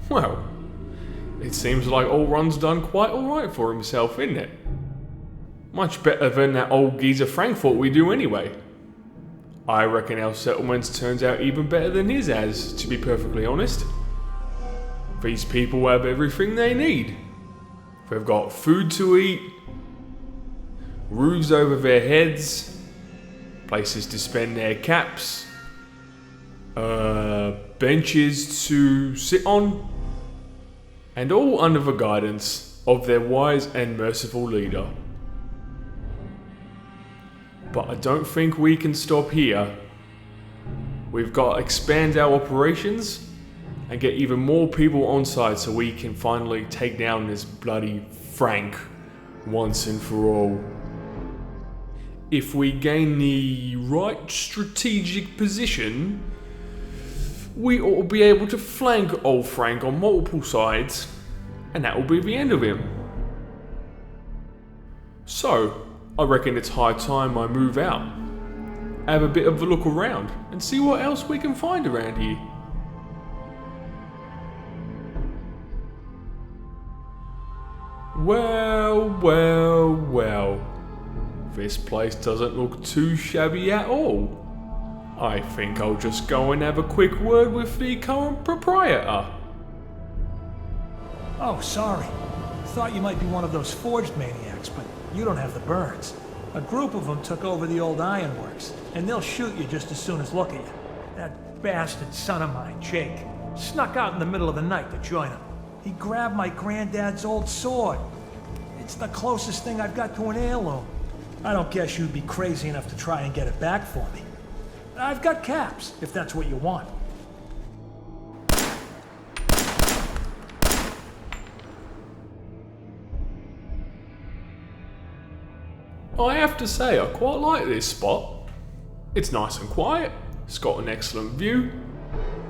Well, it seems like old Ron's done quite alright for himself, isn't it? Much better than that old geezer Frank thought we do anyway. I reckon our settlements turns out even better than his has, to be perfectly honest. These people have everything they need. They've got food to eat, roofs over their heads, places to spend their caps, benches to sit on, and all under the guidance of their wise and merciful leader. But I don't think we can stop here. We've got to expand our operations and get even more people on site so we can finally take down this bloody Frank once and for all. If we gain the right strategic position, we ought to be able to flank old Frank on multiple sides, and that will be the end of him. So, I reckon it's high time I move out, have a bit of a look around, and see what else we can find around here. Well, this place doesn't look too shabby at all. I think I'll just go and have a quick word with the current proprietor. Oh, sorry. Thought you might be one of those forged maniacs, but you don't have the burns. A group of them took over the old ironworks, and they'll shoot you just as soon as look at you. That bastard son of mine, Jake, snuck out in the middle of the night to join them. He grabbed my granddad's old sword. It's the closest thing I've got to an heirloom. I don't guess you'd be crazy enough to try and get it back for me. I've got caps, if that's what you want. I have to say, I quite like this spot. It's nice and quiet, it's got an excellent view,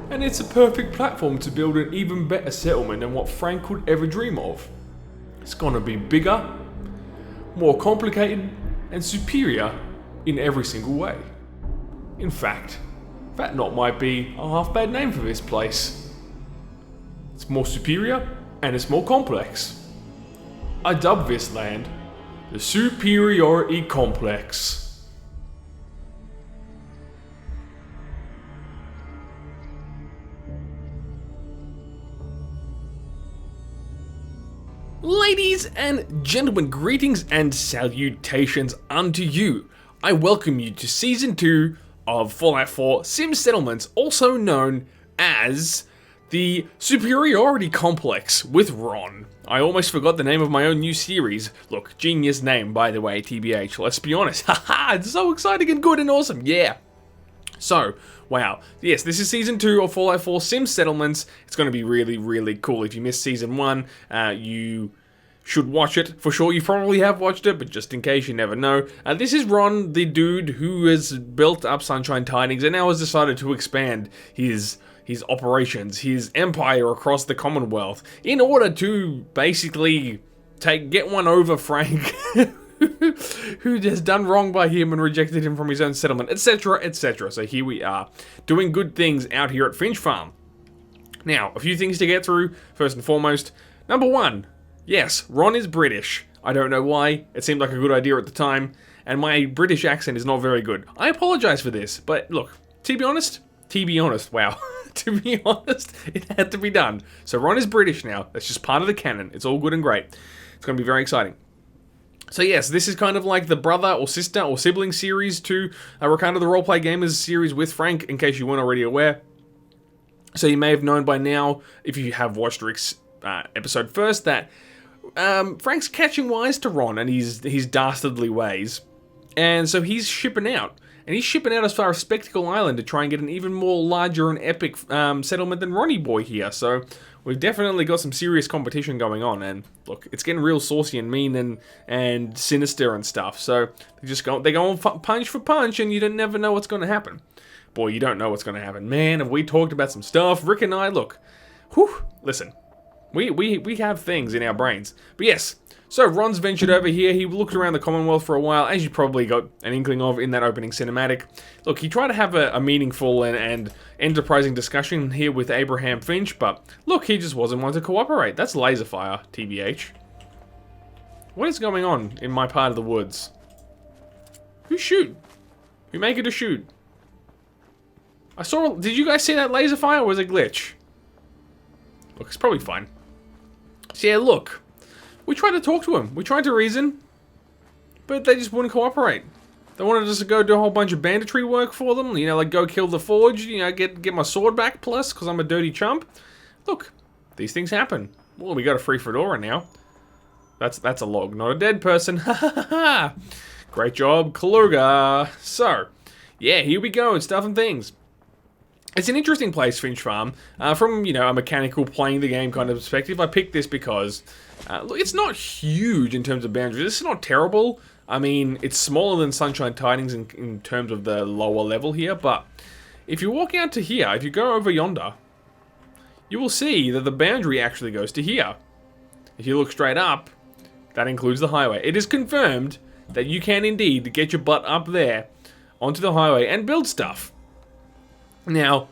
and it's a perfect platform to build an even better settlement than what Frank could ever dream of. It's gonna be bigger, more complicated, and superior in every single way. In fact, that not might be a half bad name for this place. It's more superior and it's more complex. I dub this land the Superiority Complex. Ladies and gentlemen, greetings and salutations unto you. I welcome you to Season 2 of Fallout 4 Sim Settlements, also known as the Superiority Complex with Ron. I almost forgot the name of my own new series. Look, genius name, by the way, TBH. Let's be honest. Haha, it's so exciting and good and awesome. Yeah. So, wow. Yes, this is Season 2 of Fallout 4 Sim Settlements. It's going to be really, really cool. If you missed Season 1, you should watch it. For sure, you probably have watched it, but just in case, you never know. This is Ron, the dude who has built up Sunshine Tidings and now has decided to expand his operations, his empire across the Commonwealth, in order to basically get one over Frank, who has done wrong by him and rejected him from his own settlement, etc., etc. So here we are, doing good things out here at Finch Farm. Now, a few things to get through. First and foremost, number one, yes, Ron is British. I don't know why, it seemed like a good idea at the time, and my British accent is not very good. I apologize for this, but look, to be honest, wow. To be honest, it had to be done. So Ron is British now. That's just part of the canon. It's all good and great. It's going to be very exciting. So yes, this is kind of like the brother or sister or sibling series to Rakanda the Roleplay Gamers series with Frank, in case you weren't already aware. So you may have known by now, if you have watched Rick's episode first, that Frank's catching wise to Ron and his dastardly ways. And so he's shipping out. And he's shipping out as far as Spectacle Island to try and get an even more larger and epic settlement than Ronnie Boy here. So we've definitely got some serious competition going on. And look, it's getting real saucy and mean and sinister and stuff. So they go on punch for punch, and you don't never know what's going to happen. Boy, you don't know what's going to happen. Man, have we talked about some stuff. Rick and I, look, listen, we have things in our brains. But yes, So Ron's ventured over here. He looked around the Commonwealth for a while, as you probably got an inkling of in that opening cinematic. Look, he tried to have a meaningful and enterprising discussion here with Abraham Finch, but look, he just wasn't wanting to cooperate. That's laser fire, TBH. What is going on in my part of the woods? Who shoot? Who make it a shoot? I saw... Did you guys see that laser fire, or was it glitch? Look, it's probably fine. So yeah, look. We tried to talk to them. We tried to reason. But they just wouldn't cooperate. They wanted us to go do a whole bunch of banditry work for them. You know, like go kill the forge. You know, get my sword back plus, because I'm a dirty chump. Look, these things happen. Well, we got a free fedora now. That's a log, not a dead person. Ha ha ha! Great job, Kaluga. So, yeah, here we go. Stuff and things. It's an interesting place, Finch Farm. From, you know, a mechanical playing the game kind of perspective, I picked this because look, it's not huge in terms of boundaries. This is not terrible. I mean, it's smaller than Sunshine Tidings in terms of the lower level here, but if you walk out to here, if you go over yonder, you will see that the boundary actually goes to here. If you look straight up, that includes the highway. It is confirmed that you can indeed get your butt up there onto the highway and build stuff. Now,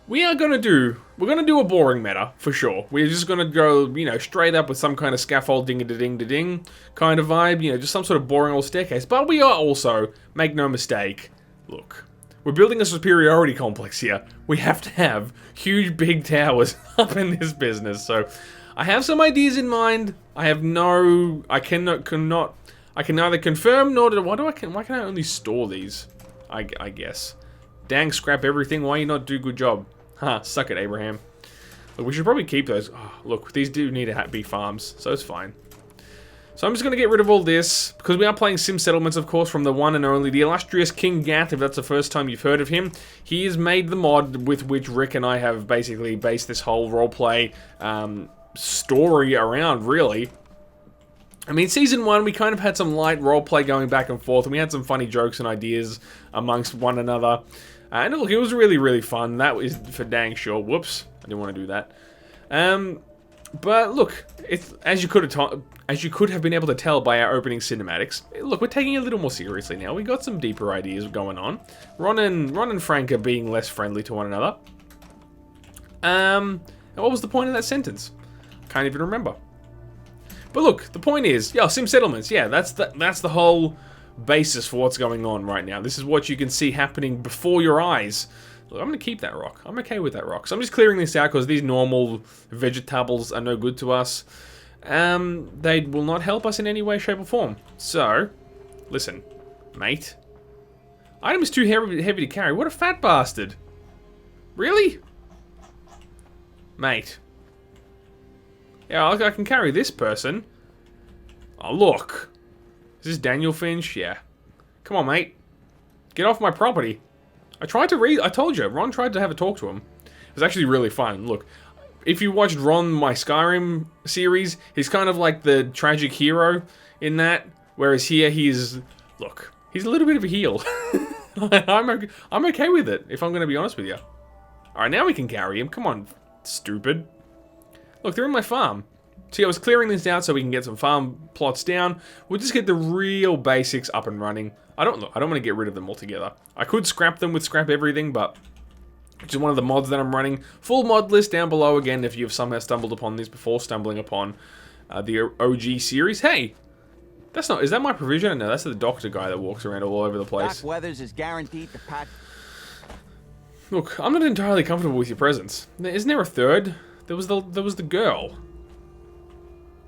we're gonna do a boring meta, for sure. We're just gonna go, you know, straight up with some kind of scaffold ding-a-ding-a-ding kind of vibe, you know, just some sort of boring old staircase. But we are also, make no mistake, look, we're building a superiority complex here. We have to have huge big towers up in this business, so I have some ideas in mind. I can neither confirm nor why can I only store these? I guess. Dang, scrap everything. Why you not do good job? Ha, suck it, Abraham. Look, we should probably keep those. Oh, look, these do need to be farms, so it's fine. So I'm just going to get rid of all this, because we are playing Sim Settlements, of course, from the one and only, the illustrious King Gath, if that's the first time you've heard of him. He has made the mod with which Rick and I have basically based this whole roleplay story around, really. I mean, Season 1, we kind of had some light roleplay going back and forth, and we had some funny jokes and ideas amongst one another. And look, it was really, really fun. That was for dang sure. Whoops, I didn't want to do that. But look, as you could have been able to tell by our opening cinematics, look, we're taking it a little more seriously now. We got some deeper ideas going on. Ron and Frank are being less friendly to one another. And what was the point of that sentence? Can't even remember. But look, the point is, yeah, Sim Settlements, yeah, that's the whole basis for what's going on right now. This is what you can see happening before your eyes. Look, I'm going to keep that rock. I'm okay with that rock. So I'm just clearing this out because these normal vegetables are no good to us. They will not help us in any way, shape, or form. So, listen, mate. Item is too heavy to carry. What a fat bastard. Really? Mate. Yeah, I can carry this person. Oh, look. Is this Daniel Finch? Yeah. Come on, mate. Get off my property. I told you, Ron tried to have a talk to him. It was actually really fun. Look, if you watched Ron, my Skyrim series, he's kind of like the tragic hero in that. Whereas here, look, he's a little bit of a heel. I'm okay with it, if I'm going to be honest with you. Alright, now we can carry him. Come on, stupid. Look, they're in my farm. See, I was clearing this out so we can get some farm plots down. We'll just get the real basics up and running. I don't want to get rid of them altogether. I could scrap them with scrap everything, but which is one of the mods that I'm running. Full mod list down below again if you've somehow stumbled upon these before stumbling upon the OG series. Hey, is that my provision? No, that's the doctor guy that walks around all over the place. Doc Weathers is guaranteed to patch. Look, I'm not entirely comfortable with your presence. Isn't there a third? There was the girl.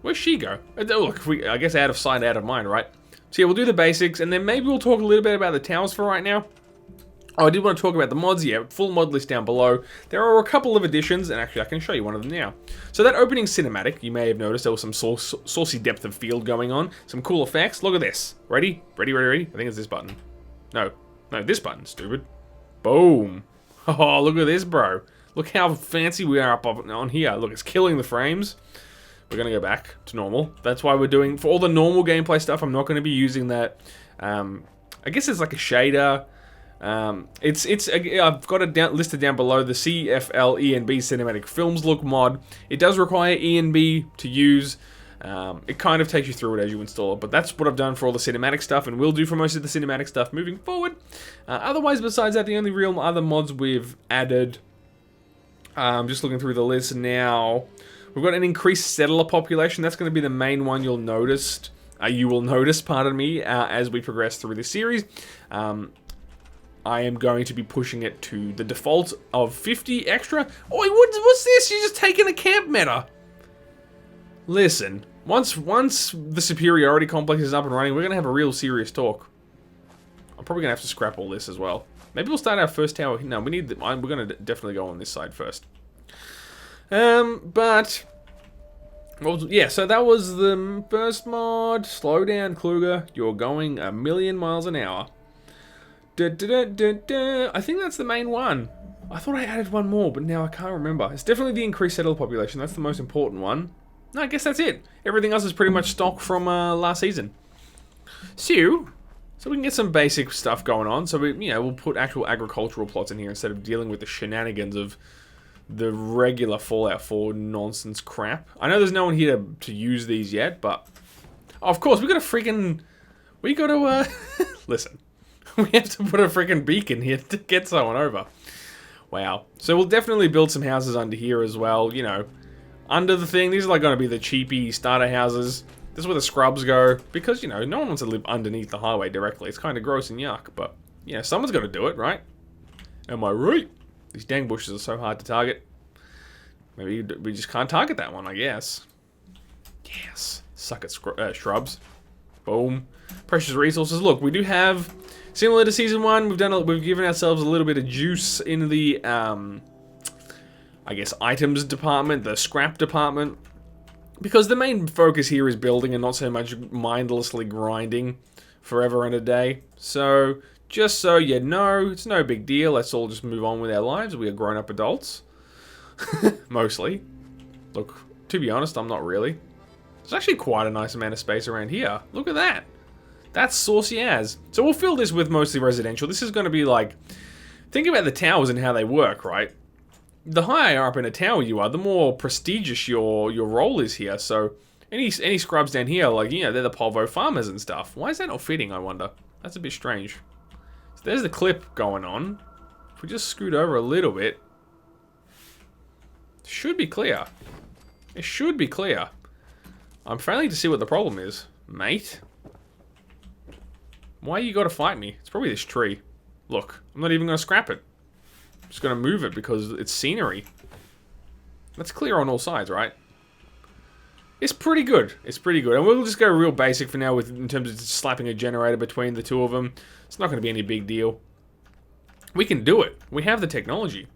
Where'd she go? Look, I guess out of sight, out of mind, right? So yeah, we'll do the basics, and then maybe we'll talk a little bit about the towers for right now. Oh, I did want to talk about the mods. Yeah, full mod list down below. There are a couple of additions, and actually I can show you one of them now. So that opening cinematic, you may have noticed there was some saucy depth of field going on. Some cool effects. Look at this. Ready? Ready, ready, ready? I think it's this button. No, this button, stupid. Boom. Oh, look at this, bro. Look how fancy we are up on here. Look, it's killing the frames. We're going to go back to normal. That's why we're doing, for all the normal gameplay stuff, I'm not going to be using that. I guess it's like a shader. I've got it listed down below, the CFL ENB Cinematic Films Look mod. It does require ENB to use. It kind of takes you through it as you install it, but that's what I've done for all the cinematic stuff, and will do for most of the cinematic stuff moving forward. Otherwise, besides that, the only real other mods we've added, just looking through the list now, we've got an increased settler population. That's going to be the main one you'll notice. You will notice, pardon me, as we progress through the series. I am going to be pushing it to the default of 50 extra. Oh, what's this? You're just taking a camp meta. Listen, once the Superiority complex is up and running, we're going to have a real serious talk. I'm probably going to have to scrap all this as well. Maybe we'll start our first tower. No, we're going to definitely go on this side first. But... well, yeah, so that was the first mod. Slow down, Kluger. You're going a million miles an hour. I think that's the main one. I thought I added one more, but now I can't remember. It's definitely the increased settler population. That's the most important one. No, I guess that's it. Everything else is pretty much stock from last season. So we can get some basic stuff going on. So we'll put actual agricultural plots in here instead of dealing with the shenanigans of the regular Fallout 4 nonsense crap. I know there's no one here to use these yet, but of course we got to listen. We have to put a freaking beacon here to get someone over. Wow. So we'll definitely build some houses under here as well, you know. Under the thing, these are like going to be the cheapy starter houses. This is where the scrubs go, because, you know, no one wants to live underneath the highway directly. It's kind of gross and yuck, but, yeah, someone's got to do it, right? Am I right? These dang bushes are so hard to target. Maybe we just can't target that one, I guess. Yes. Suck at shrubs. Boom. Precious resources. Look, we do have, similar to Season 1, we've given ourselves a little bit of juice in the, I guess, items department, the scrap department. Because the main focus here is building and not so much mindlessly grinding forever and a day. So, just so you know, it's no big deal. Let's all just move on with our lives. We are grown-up adults. Mostly. Look, to be honest, I'm not really. There's actually quite a nice amount of space around here. Look at that. That's saucy as. So we'll fill this with mostly residential. This is going to be like... think about the towers and how they work, right? The higher up in a tower you are, the more prestigious your role is here. So any scrubs down here, like, you know, they're the polvo farmers and stuff. Why is that not fitting, I wonder? That's a bit strange. So there's the clip going on. If we just scoot over a little bit, it should be clear. It should be clear. I'm failing to see what the problem is, mate. Why you gotta fight me? It's probably this tree. Look, I'm not even gonna scrap it. I'm just gonna move it because it's scenery. That's clear on all sides, right? It's pretty good. It's pretty good. And we'll just go real basic for now in terms of just slapping a generator between the two of them. It's not gonna be any big deal. We can do it. We have the technology.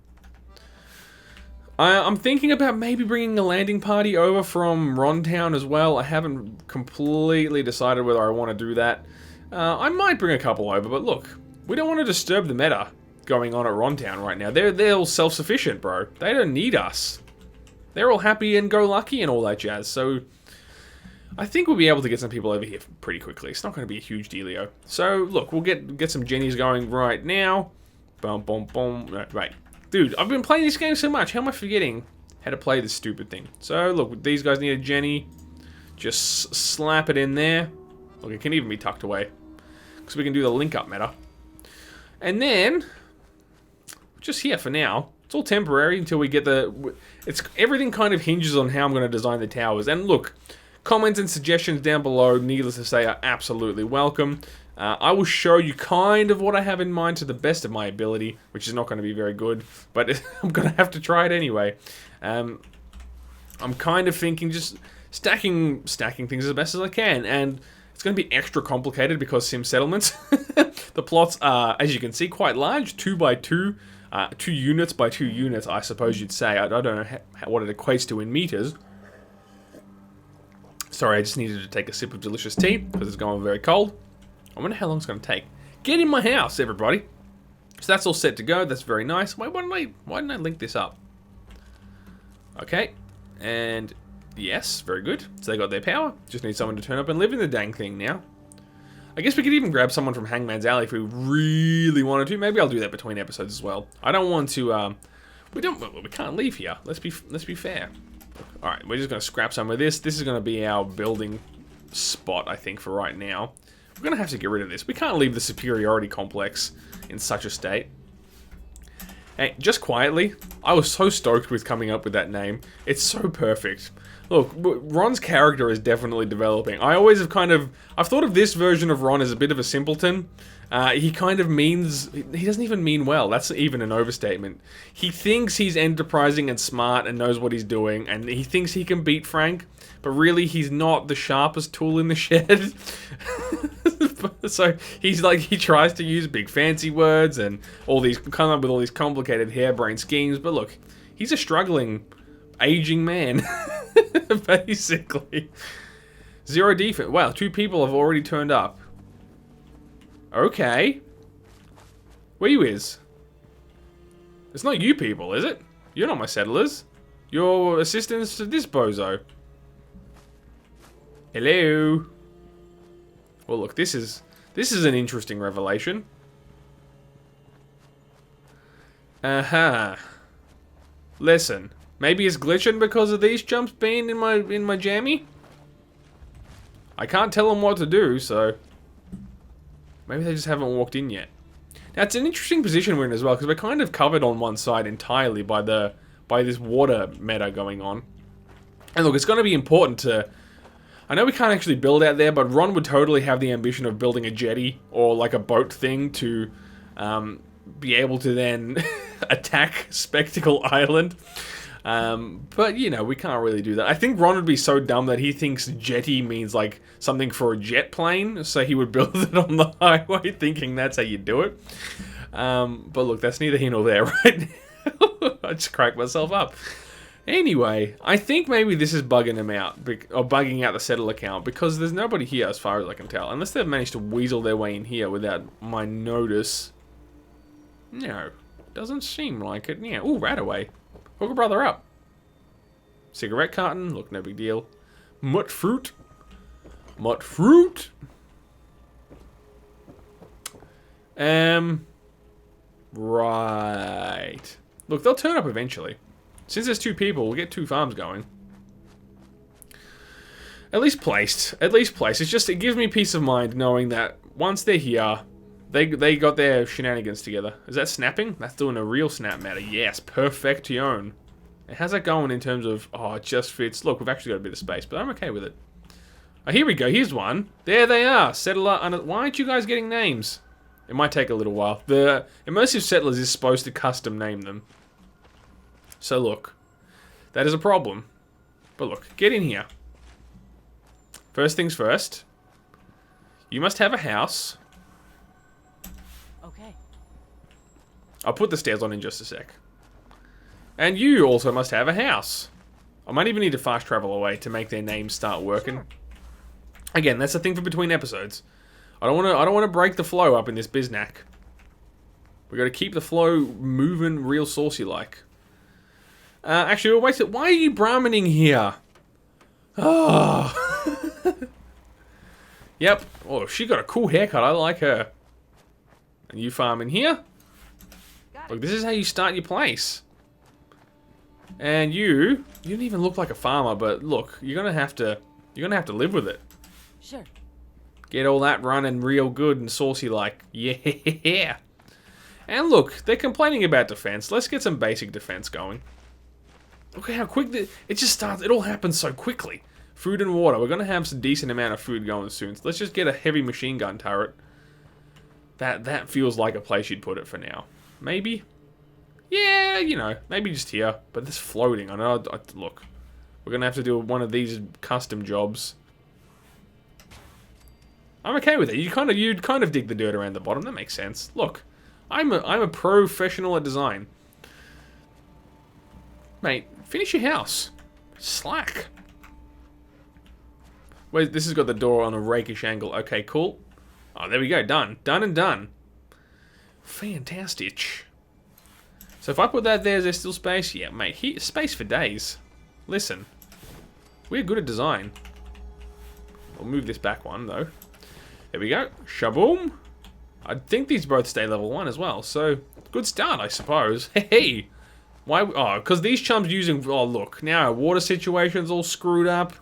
I'm thinking about maybe bringing a landing party over from Rontown as well. I haven't completely decided whether I want to do that. I might bring a couple over, but look, we don't want to disturb the meta going on at Rontown right now. They're all self-sufficient, bro. They don't need us. They're all happy and go lucky and all that jazz. So I think we'll be able to get some people over here pretty quickly. It's not going to be a huge dealio. So look, we'll get some Jennies going right now. Boom, boom, boom. Right. Dude, I've been playing this game so much. How am I forgetting how to play this stupid thing? So, look, these guys need a Jenny. Just slap it in there. Look, it can even be tucked away. Because we can do the link-up meta. And then, just here for now. It's all temporary until we get the... everything kind of hinges on how I'm going to design the towers. And look, comments and suggestions down below, needless to say, are absolutely welcome. I will show you kind of what I have in mind to the best of my ability, which is not going to be very good, but I'm going to have to try it anyway. I'm kind of thinking just stacking things as best as I can, and it's going to be extra complicated because Sim Settlements. The plots are, as you can see, quite large, 2 by 2, 2 units by 2 units, I suppose you'd say. I don't know what it equates to in meters. Sorry, I just needed to take a sip of delicious tea because it's going very cold. I wonder how long it's going to take. Get in my house, everybody. So that's all set to go. That's very nice. Wait, why didn't I link this up? Okay. And yes, very good. So they got their power. Just need someone to turn up and live in the dang thing now. I guess we could even grab someone from Hangman's Alley if we really wanted to. Maybe I'll do that between episodes as well. I don't want to. We can't leave here. Let's be fair. Alright, we're just going to scrap some of this. This is going to be our building spot, I think, for right now. We're going to have to get rid of this. We can't leave the Superiority complex in such a state. Hey, just quietly, I was so stoked with coming up with that name. It's so perfect. Look, Ron's character is definitely developing. I always have I've thought of this version of Ron as a bit of a simpleton. He kind of means, he doesn't even mean well. That's even an overstatement. He thinks he's enterprising and smart and knows what he's doing, and he thinks he can beat Frank, but really he's not the sharpest tool in the shed. So he's like, he tries to use big fancy words and come up with all these complicated harebrained schemes, but look, he's a struggling, aging man, basically. 0 defense. Wow, 2 people have already turned up. Okay. Where you is? It's not you people, is it? You're not my settlers. You're assistants to this bozo. Hello. Well, look, this is an interesting revelation. Listen, maybe it's glitching because of these jumps being in my jammy. I can't tell them what to do, so maybe they just haven't walked in yet. Now, it's an interesting position we're in as well, because we're kind of covered on one side entirely by this water meta going on. And look, it's going to be important to... I know we can't actually build out there, but Ron would totally have the ambition of building a jetty or like a boat thing to be able to then attack Spectacle Island. But, you know, we can't really do that. I think Ron would be so dumb that he thinks jetty means like something for a jet plane, so he would build it on the highway thinking that's how you do it. But look, that's neither here nor there right now. I just cracked myself up. Anyway, I think maybe this is bugging him out, or bugging out the settle account, because there's nobody here as far as I can tell. Unless they've managed to weasel their way in here without my notice. No, doesn't seem like it. Yeah, ooh, Radaway. Hook a brother up. Cigarette carton, look, no big deal. Mutt fruit. Mutt fruit. Right. Look, they'll turn up eventually. Since there's 2 people, we'll get 2 farms going. At least placed. At least placed. It's just, it gives me peace of mind knowing that once they're here, they got their shenanigans together. Is that snapping? That's doing a real snap matter. Yes, perfection. And how's that going in terms of, oh, it just fits. Look, we've actually got a bit of space, but I'm okay with it. Oh, here we go. Here's one. There they are. Settler. Why aren't you guys getting names? It might take a little while. The Immersive Settlers is supposed to custom name them. So look, that is a problem. But look, get in here. First things first. You must have a house. Okay. I'll put the stairs on in just a sec. And you also must have a house. I might even need to fast travel away to make their names start working. Sure. Again, that's the thing for between episodes. I don't want to break the flow up in this biznack. We got to keep the flow moving real saucy like. Actually, wait, why are you brahmaning here? Oh. Yep. Oh, she got a cool haircut. I like her. And you farm in here? Look, this is how you start your place. And you don't even look like a farmer, but look, you're gonna have to live with it. Sure. Get all that running real good and saucy like. Yeah. And look, they're complaining about defense. Let's get some basic defense going. Look at how quick it just starts. It all happens so quickly. Food and water. We're going to have some decent amount of food going soon. So let's just get a heavy machine gun turret. That feels like a place you'd put it for now. Maybe? Yeah, you know, maybe just here. But this floating, I know. Look, we're going to have to do one of these custom jobs. I'm okay with it. You'd kind of dig the dirt around the bottom. That makes sense. Look, I'm a professional at design. Mate, finish your house. Slack. Wait, this has got the door on a rakish angle. Okay, cool. Oh, there we go. Done. Done and done. Fantastic. So if I put that there, is there still space? Yeah, mate. Space for days. Listen. We're good at design. We'll move this back one, though. There we go. Shaboom. I think these both stay level 1 as well, so good start, I suppose. Hey, Why? Oh, because these chums using... Oh, look. Now our water situation's all screwed up.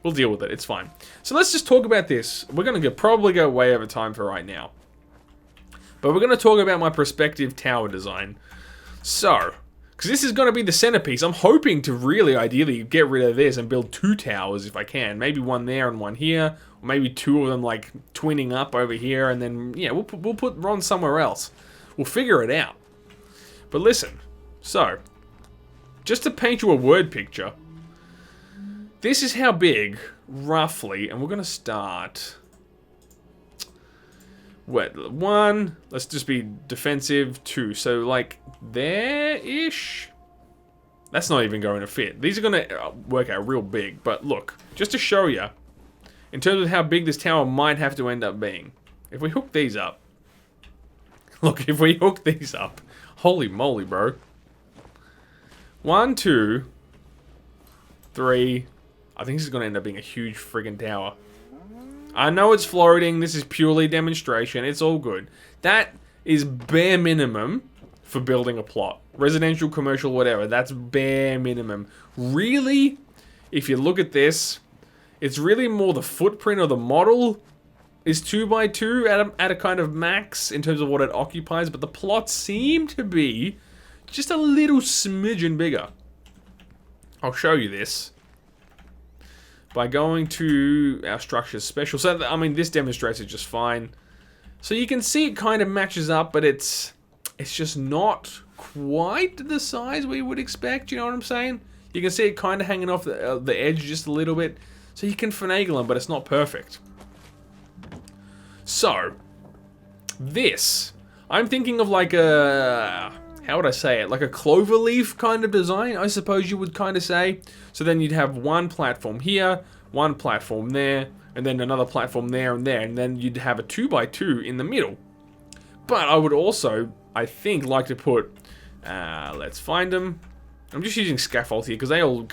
We'll deal with it. It's fine. So let's just talk about this. We're going to probably go way over time for right now. But we're going to talk about my prospective tower design. So, because this is going to be the centerpiece, I'm hoping to really, ideally, get rid of this and build 2 towers if I can. Maybe one there and one here. Or maybe 2 of them, like, twinning up over here. And then, yeah, we'll put Ron somewhere else. We'll figure it out. But listen. So, just to paint you a word picture. This is how big, roughly, and we're going to start... What, 1, let's just be defensive, 2, so like, there-ish? That's not even going to fit. These are going to work out real big, but look, just to show you, in terms of how big this tower might have to end up being, if we hook these up, look, if we hook these up, holy moly, bro. 1, 2, 3... I think this is going to end up being a huge friggin' tower. I know it's floating. This is purely demonstration. It's all good. That is bare minimum for building a plot. Residential, commercial, whatever. That's bare minimum. Really, if you look at this, it's really more the footprint of the model is 2x2 at a kind of max in terms of what it occupies. But the plots seem to be just a little smidgen bigger. I'll show you this. By going to our structures special. So, I mean, this demonstrates it just fine. So you can see it kind of matches up, but it's just not quite the size we would expect, you know what I'm saying? You can see it kind of hanging off the edge just a little bit. So you can finagle them, but it's not perfect. So, this. I'm thinking of like a... How would I say it? Like a cloverleaf kind of design, I suppose you would kind of say. So then you'd have one platform here, one platform there, and then another platform there and there, and then you'd have a 2x2 in the middle. But I would also, I think, like to put, let's find them. I'm just using scaffold here because they all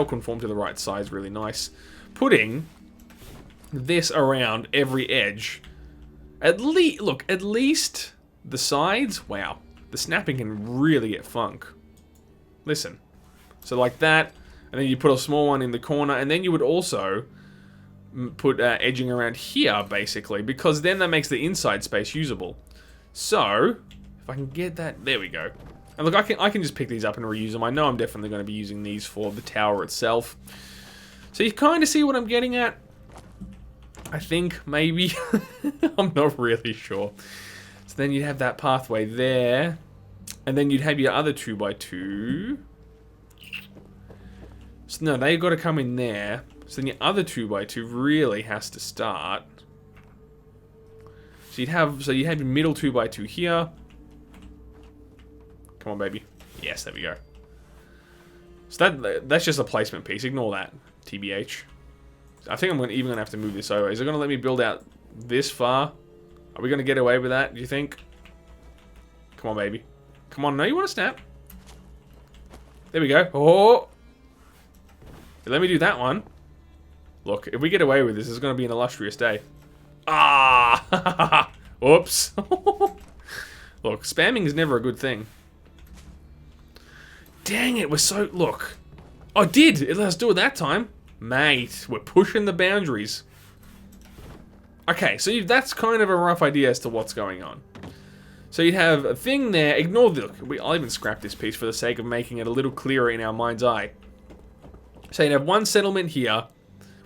conform to the right size, really nice. Putting this around every edge. At least the sides. Wow. The snapping can really get funk. Listen. So like that, and then you put a small one in the corner, and then you would also put edging around here, basically, because then that makes the inside space usable. So, if I can get that, there we go. And look, I can just pick these up and reuse them. I know I'm definitely going to be using these for the tower itself. So you kind of see what I'm getting at? I think, maybe. I'm not really sure. So then you'd have that pathway there. And then you'd have your other 2x2. So no, they've got to come in there. So then your other 2x2 really has to start. So you have your middle 2x2 here. Come on, baby. Yes, there we go. So that's just a placement piece. Ignore that, TBH. I think I'm even going to have to move this over. Is it going to let me build out this far? Are we going to get away with that, do you think? Come on, baby. Come on, no, you want to snap? There we go. Oh! Let me do that one. Look, if we get away with this, it's going to be an illustrious day. Ah! Oops. Look, spamming is never a good thing. Dang it, we're so... Look. Oh, it did! It let us do it that time. Mate, we're pushing the boundaries. Okay, so that's kind of a rough idea as to what's going on. So you'd have a thing there. Ignore the... I'll even scrap this piece for the sake of making it a little clearer in our mind's eye. So you'd have one settlement here,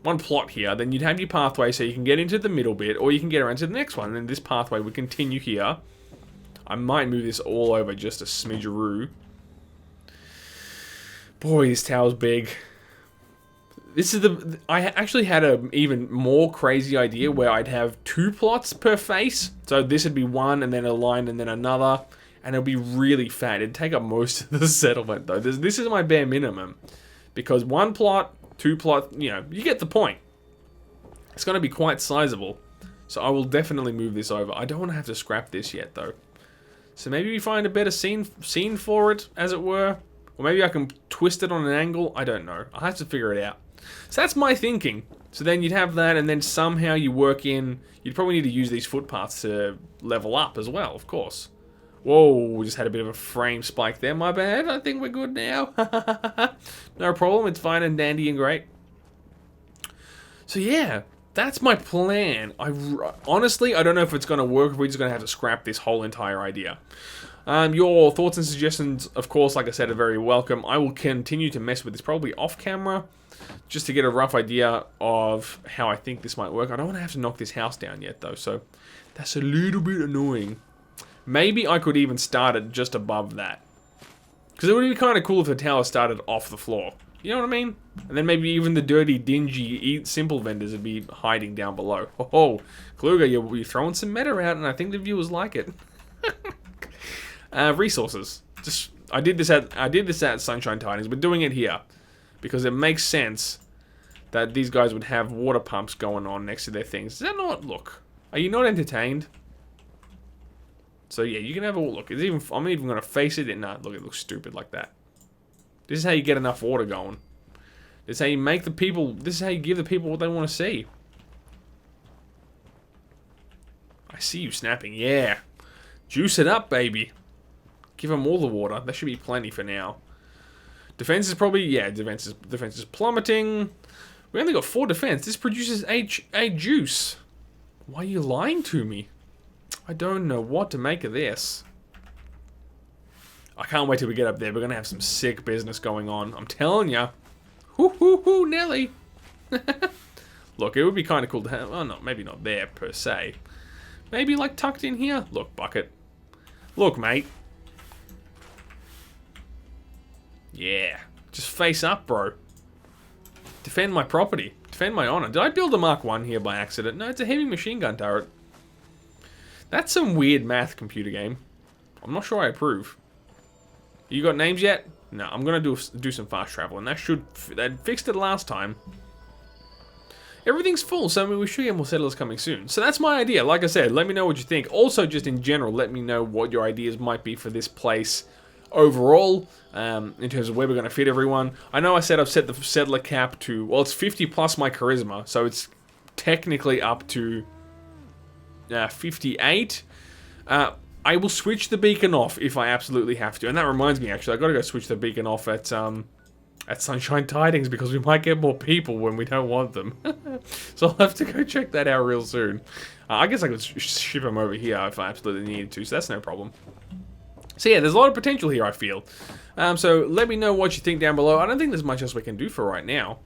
one plot here, then you'd have your pathway so you can get into the middle bit, or you can get around to the next one, and then this pathway would continue here. I might move this all over just a smidgeroo. Boy, this tower's big. This is the... I actually had an even more crazy idea where I'd have 2 plots per face. So this would be one, and then a line, and then another. And it'll be really fat. It'd take up most of the settlement, though. This is my bare minimum. Because 1 plot, 2 plot, you know, you get the point. It's going to be quite sizable. So I will definitely move this over. I don't want to have to scrap this yet, though. So maybe we find a better scene for it, as it were. Or maybe I can twist it on an angle. I don't know. I'll have to figure it out. So that's my thinking. So then you'd have that, and then somehow you work in... You'd probably need to use these footpaths to level up as well, of course. Whoa, we just had a bit of a frame spike there. My bad. I think we're good now. No problem. It's fine and dandy and great. So yeah, that's my plan. Honestly, I don't know if it's going to work, if we're just going to have to scrap this whole entire idea. Your thoughts and suggestions, of course, like I said, are very welcome. I will continue to mess with this, probably off camera, just to get a rough idea of how I think this might work. I don't want to have to knock this house down yet, though, so that's a little bit annoying. Maybe I could even start it just above that. Because it would be kind of cool if the tower started off the floor. You know what I mean? And then maybe even the dirty, dingy, simple vendors would be hiding down below. Oh, Kluger, you're throwing some meta out, and I think the viewers like it. Resources. I did this at Sunshine Tidings. We're doing it here because it makes sense that these guys would have water pumps going on next to their things. Is that not? Look, are you not entertained? So yeah, you can have a look. I'm even going to face it. Nah, look, it looks stupid like that. This is how you get enough water going. This is how you make the people. This is how you give the people what they want to see. I see you snapping. Yeah, juice it up, baby. Give them all the water. That should be plenty for now. Defense is probably, yeah, defense is plummeting. We only got 4 defense. This produces 8 juice. Why are you lying to me? I don't know what to make of this. I can't wait till we get up there. We're going to have some sick business going on. I'm telling ya. Hoo hoo hoo, Nelly. Look, it would be kind of cool to have, well, no, maybe not there per se. Maybe like tucked in here. Look, bucket. Look, mate. Yeah. Just face up, bro. Defend my property. Defend my honor. Did I build a Mark 1 here by accident? No, it's a heavy machine gun turret. That's some weird math, computer game. I'm not sure I approve. You got names yet? No, I'm gonna do some fast travel, and that fixed it last time. Everything's full, so I mean, we should get more settlers coming soon. So that's my idea. Like I said, let me know what you think. Also, just in general, let me know what your ideas might be for this place overall, in terms of where we're gonna fit everyone. I know I said I've set the settler cap to, well, it's 50 plus my charisma, so it's technically up to 58. I will switch the beacon off if I absolutely have to. And that reminds me, actually, I gotta go switch the beacon off at Sunshine Tidings because we might get more people when we don't want them. So I'll have to go check that out real soon. I guess I could ship them over here if I absolutely needed to, so that's no problem. So yeah, there's a lot of potential here, I feel. So let me know what you think down below. I don't think there's much else we can do for right now.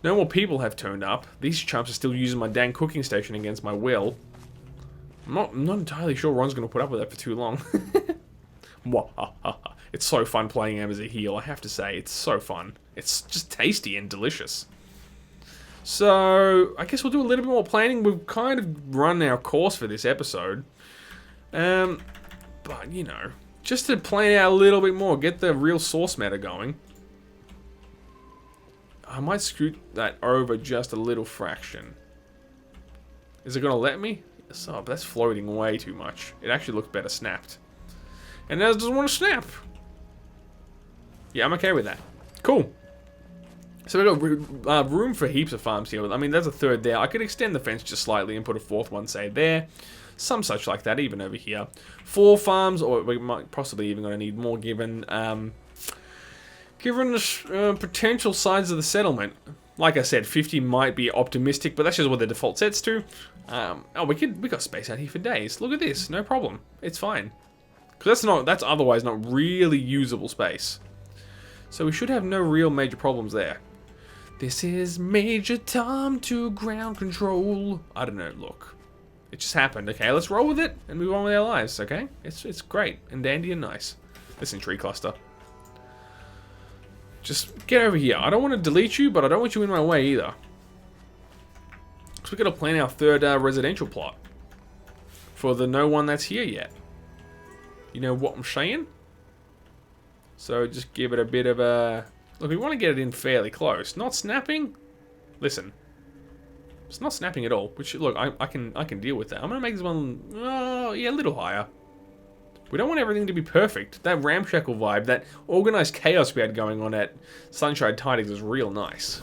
No more people have turned up. These chumps are still using my dang cooking station against my will. I'm not entirely sure Ron's going to put up with that for too long. It's so fun playing him as a heal, I have to say. It's so fun. It's just tasty and delicious. So, I guess we'll do a little bit more planning. We've kind of run our course for this episode. But, you know, just to plan out a little bit more, get the real source meta going. I might scoot that over just a little fraction. Is it going to let me? Oh, but that's floating way too much. It actually looks better snapped. And now it doesn't want to snap. Yeah, I'm okay with that. Cool. So we've got room for heaps of farms here. I mean, there's a third there. I could extend the fence just slightly and put a 4th one, say, there. Some such like that, even over here. 4 farms, or we might possibly even going to need more given the potential size of the settlement. Like I said, 50 might be optimistic, but that's just what the default sets to. Oh, we got space out here for days. Look at this, no problem. It's fine. Because that's otherwise not really usable space. So we should have no real major problems there. This is Major Tom to ground control. I don't know, look. It just happened, okay? Let's roll with it and move on with our lives, okay? It's great and dandy and nice. Listen, tree cluster. Just get over here. I don't want to delete you, but I don't want you in my way either. So we've got to plan our 3rd residential plot. For the no one that's here yet. You know what I'm saying? So just give it a bit of a... Look, we want to get it in fairly close. Not snapping? Listen. It's not snapping at all. Which, look, I can deal with that. I'm going to make this one... Oh, yeah, a little higher. We don't want everything to be perfect. That ramshackle vibe, that organized chaos we had going on at Sunshine Tidings is real nice.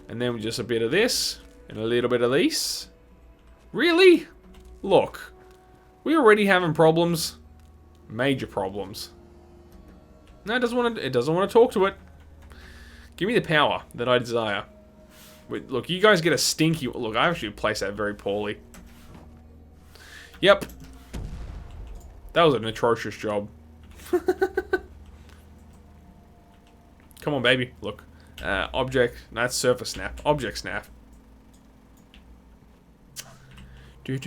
And then just a bit of this, and a little bit of this. Really? Look, we're already having problems. Major problems. No, it doesn't want to talk to it. Give me the power that I desire. Wait, look, you guys get a stinky... Look, I actually placed that very poorly. Yep. That was an atrocious job. Come on, baby. Look. Object. No, that's surface snap. Object snap. That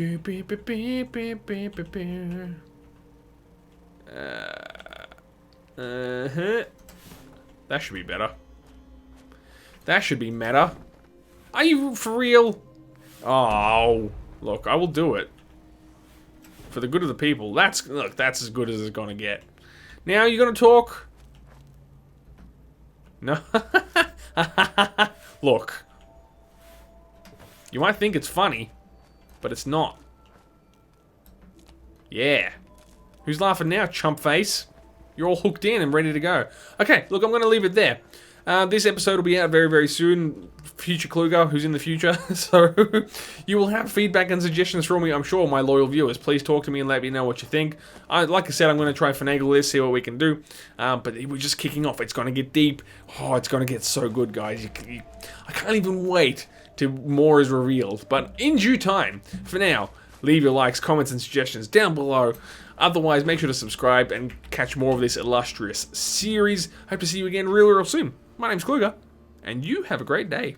should be better. That should be meta. Are you for real? Oh, look, I will do it. For the good of the people. Look, that's as good as it's gonna get. Now you're gonna talk? No. Look. You might think it's funny, but it's not. Yeah. Who's laughing now, chump face? You're all hooked in and ready to go. Okay, look, I'm gonna leave it there. This episode will be out very, very soon. Future Kluger, who's in the future. So, you will have feedback and suggestions from me, I'm sure, my loyal viewers. Please talk to me and let me know what you think. Like I said, I'm going to try finagle this, see what we can do. But we're just kicking off. It's going to get deep. Oh, it's going to get so good, guys. I can't even wait till more is revealed. But in due time, for now, leave your likes, comments, and suggestions down below. Otherwise, make sure to subscribe and catch more of this illustrious series. Hope to see you again real soon. My name's Kluger, and you have a great day.